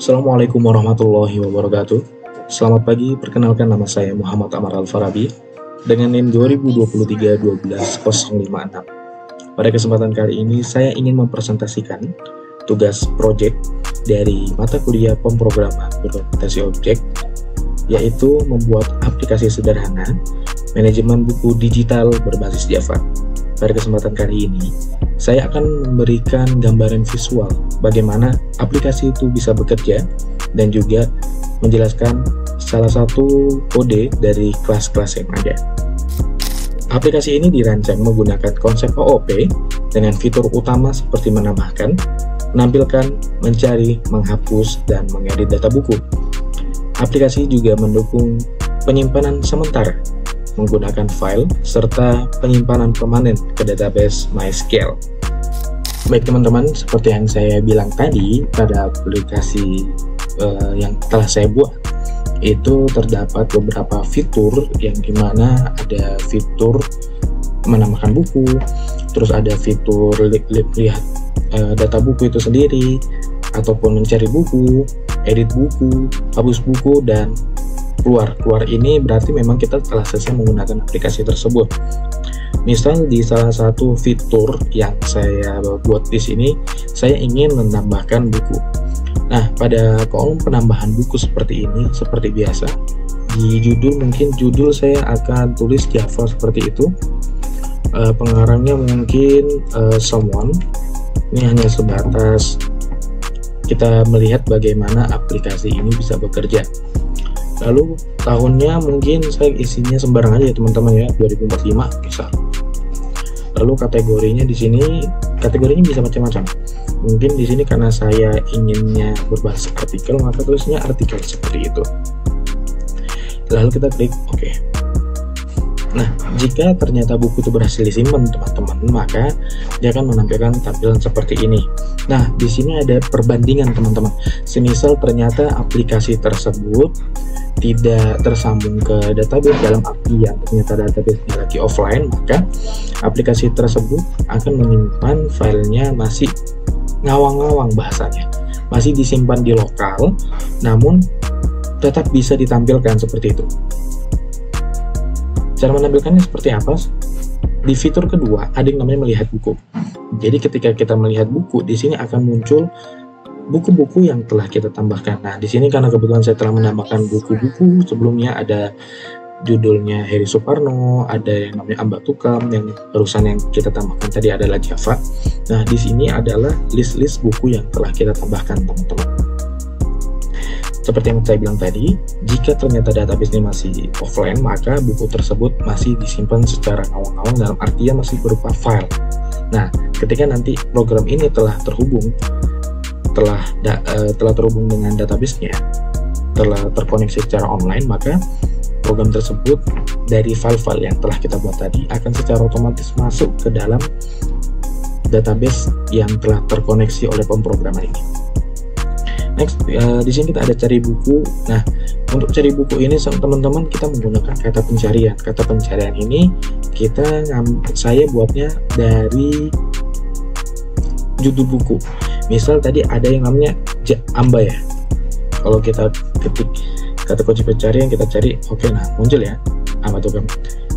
Assalamualaikum warahmatullahi wabarakatuh. Selamat pagi, perkenalkan nama saya Muhammad Amar Al-Farabi dengan NIM 2023-12056. Pada kesempatan kali ini saya ingin mempresentasikan tugas proyek dari mata kuliah pemrograman berorientasi objek, yaitu membuat aplikasi sederhana manajemen buku digital berbasis Java. Pada kesempatan kali ini, saya akan memberikan gambaran visual bagaimana aplikasi itu bisa bekerja dan juga menjelaskan salah satu kode dari kelas-kelas yang ada. Aplikasi ini dirancang menggunakan konsep OOP dengan fitur utama seperti menambahkan, menampilkan, mencari, menghapus, dan mengedit data buku. Aplikasi juga mendukung penyimpanan sementara menggunakan file serta penyimpanan permanen ke database MySQL. Baik teman-teman, seperti yang saya bilang tadi, pada aplikasi yang telah saya buat itu terdapat beberapa fitur yang dimana ada fitur menambahkan buku, terus ada fitur lihat data buku itu sendiri, ataupun mencari buku, edit buku, hapus buku, dan keluar ini berarti memang kita telah selesai menggunakan aplikasi tersebut. Misal di salah satu fitur yang saya buat di sini, saya ingin menambahkan buku. Nah, pada kolom penambahan buku seperti ini, seperti biasa, di judul mungkin judul saya akan tulis Java seperti itu. Pengarangnya mungkin someone. Ini hanya sebatas kita melihat bagaimana aplikasi ini bisa bekerja. Lalu tahunnya mungkin saya isinya sembarang aja ya teman-teman ya, 2045 misal. Lalu kategorinya di sini, kategorinya bisa macam-macam. Mungkin di sini karena saya inginnya berbasis artikel, maka tulisnya artikel seperti itu. Lalu kita klik OK. Nah, jika ternyata buku itu berhasil disimpan teman-teman, maka dia akan menampilkan tampilan seperti ini. Nah, di sini ada perbandingan teman-teman. Semisal ternyata aplikasi tersebut tidak tersambung ke database, dalam artian ternyata database-nya lagi offline, maka aplikasi tersebut akan menyimpan filenya masih ngawang-ngawang bahasanya, masih disimpan di lokal, namun tetap bisa ditampilkan seperti itu. Cara menampilkannya seperti apa? Di fitur kedua ada yang namanya melihat buku. Jadi ketika kita melihat buku, di sini akan muncul buku-buku yang telah kita tambahkan. Nah, di sini karena kebetulan saya telah menambahkan buku-buku sebelumnya, ada judulnya Heri Suparno, ada yang namanya Amba Tukam, yang barusan yang kita tambahkan tadi adalah Java. Nah, di sini adalah list-list buku yang telah kita tambahkan, teman-teman. Seperti yang saya bilang tadi, jika ternyata database ini masih offline, maka buku tersebut masih disimpan secara ngawang-ngawang, dalam artian masih berupa file. Nah, ketika nanti program ini telah terhubung, telah terhubung dengan database-nya, telah terkoneksi secara online, maka program tersebut dari file-file yang telah kita buat tadi akan secara otomatis masuk ke dalam database yang telah terkoneksi oleh pemrograman ini. Next, di sini kita ada cari buku. Nah, untuk cari buku ini teman-teman kita menggunakan kata pencarian. Kata pencarian ini saya buatnya dari judul buku. Misal tadi ada yang namanya Amba ya. Kalau kita ketik kata kunci pencarian, kita cari, oke, nah muncul ya Amba Tukam.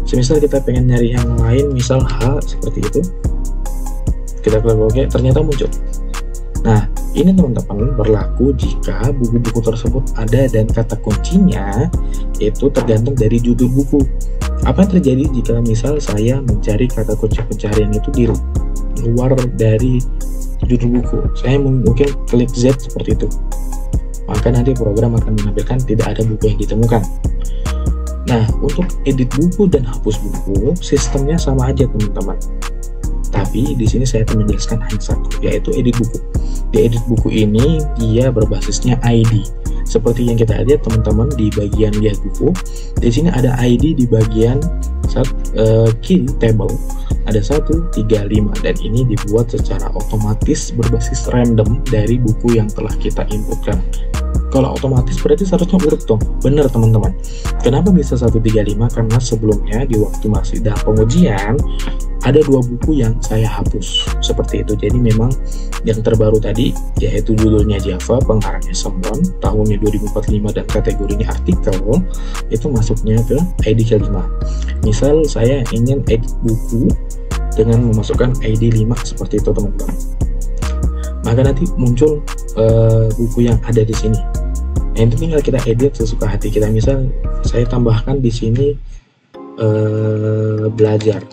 Semisal kita pengen nyari yang lain, misal H seperti itu, kita klik oke, ternyata muncul. Nah, ini teman-teman berlaku jika buku-buku tersebut ada dan kata kuncinya itu tergantung dari judul buku. Apa yang terjadi jika misal saya mencari kata kunci pencarian itu di luar dari judul buku? Saya mungkin klik Z seperti itu, maka nanti program akan menampilkan tidak ada buku yang ditemukan. Nah, untuk edit buku dan hapus buku sistemnya sama aja teman-teman, tapi di sini saya akan menjelaskan hanya satu, yaitu edit buku. Di edit buku ini dia berbasisnya ID. Seperti yang kita lihat teman-teman di bagian lihat buku, di sini ada ID di bagian key table, ada 1, 3, 5, dan ini dibuat secara otomatis berbasis random dari buku yang telah kita inputkan. Kalau otomatis berarti seharusnya urut dong. Benar teman-teman. Kenapa bisa 1, 3, 5? Karena sebelumnya di waktu masih dalam pengujian ada 2 buku yang saya hapus seperti itu. Jadi memang yang terbaru tadi yaitu judulnya Java, pengarangnya Someone, tahunnya 2045 dan kategorinya artikel, itu masuknya ke ID ke-5. Misal saya ingin edit buku dengan memasukkan ID 5 seperti itu teman-teman, maka nanti muncul buku yang ada di sini. Nah, itu tinggal kita edit sesuka hati kita. Misal saya tambahkan di sini belajar.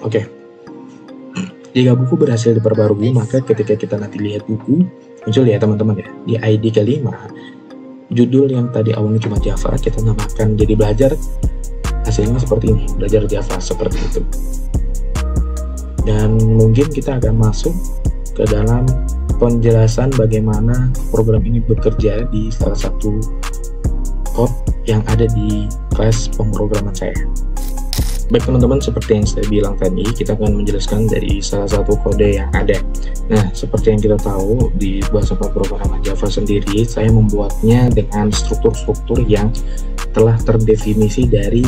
Oke. Jika buku berhasil diperbarui, maka ketika kita nanti lihat buku, muncul ya teman-teman ya, di ID ke-5, judul yang tadi awalnya cuma Java, kita namakan jadi belajar, hasilnya seperti ini, belajar Java, seperti itu. Dan mungkin kita akan masuk ke dalam penjelasan bagaimana program ini bekerja di salah satu code yang ada di kelas pemrograman saya. Baik teman-teman, seperti yang saya bilang tadi, kita akan menjelaskan dari salah satu kode yang ada. Nah, seperti yang kita tahu di bahasa pemrograman Java sendiri, saya membuatnya dengan struktur-struktur yang telah terdefinisi dari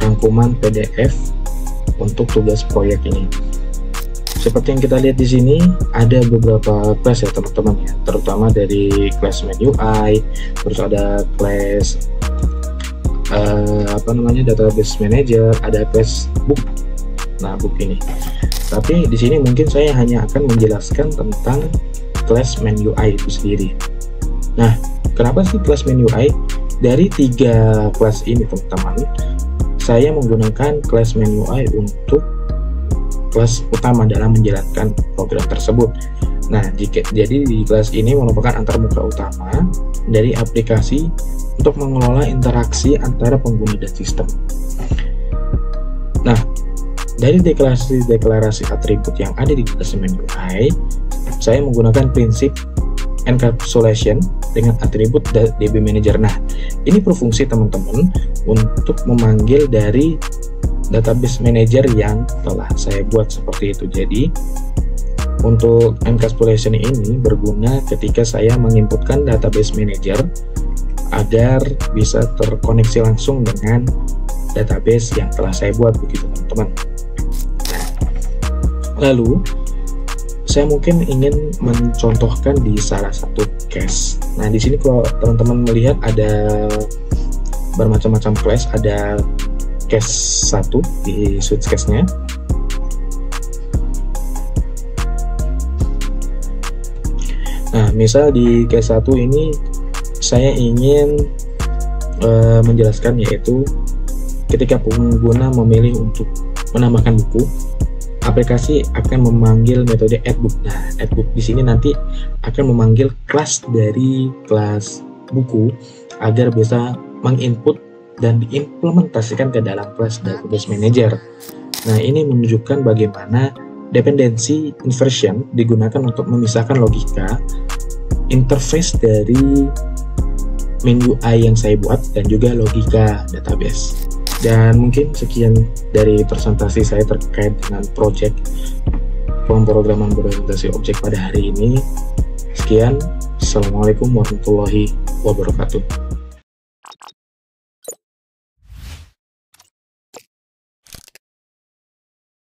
rangkuman PDF untuk tugas proyek ini. Seperti yang kita lihat di sini, ada beberapa class ya teman-teman ya, terutama dari class main UI, terus ada class database manager, ada class book. Nah, book ini. Tapi di sini mungkin saya hanya akan menjelaskan tentang class main UI itu sendiri. Nah, kenapa sih class main UI? Dari 3 class ini teman-teman, saya menggunakan class main UI untuk kelas utama dalam menjalankan program tersebut. Nah, jadi di kelas ini merupakan antarmuka utama dari aplikasi untuk mengelola interaksi antara pengguna dan sistem. Nah, dari deklarasi atribut yang ada di kelas main UI, saya menggunakan prinsip encapsulation dengan atribut DB Manager. Nah, ini berfungsi teman-teman untuk memanggil dari database manager yang telah saya buat seperti itu. Jadi untuk encapsulation ini berguna ketika saya menginputkan database manager agar bisa terkoneksi langsung dengan database yang telah saya buat, begitu teman-teman. Lalu saya mungkin ingin mencontohkan di salah satu case. Nah, di sini kalau teman-teman melihat ada bermacam-macam class, ada case 1 di switch case-nya. Nah, misal di case 1 ini saya ingin menjelaskan, yaitu ketika pengguna memilih untuk menambahkan buku, aplikasi akan memanggil metode addBook. Nah, addBook di sini nanti akan memanggil kelas dari kelas buku agar bisa menginput dan diimplementasikan ke dalam kelas database manager. Nah, ini menunjukkan bagaimana dependensi inversion digunakan untuk memisahkan logika interface dari main UI yang saya buat dan juga logika database. Dan mungkin sekian dari presentasi saya terkait dengan project pemrograman berorientasi objek pada hari ini. Sekian, Assalamualaikum warahmatullahi wabarakatuh.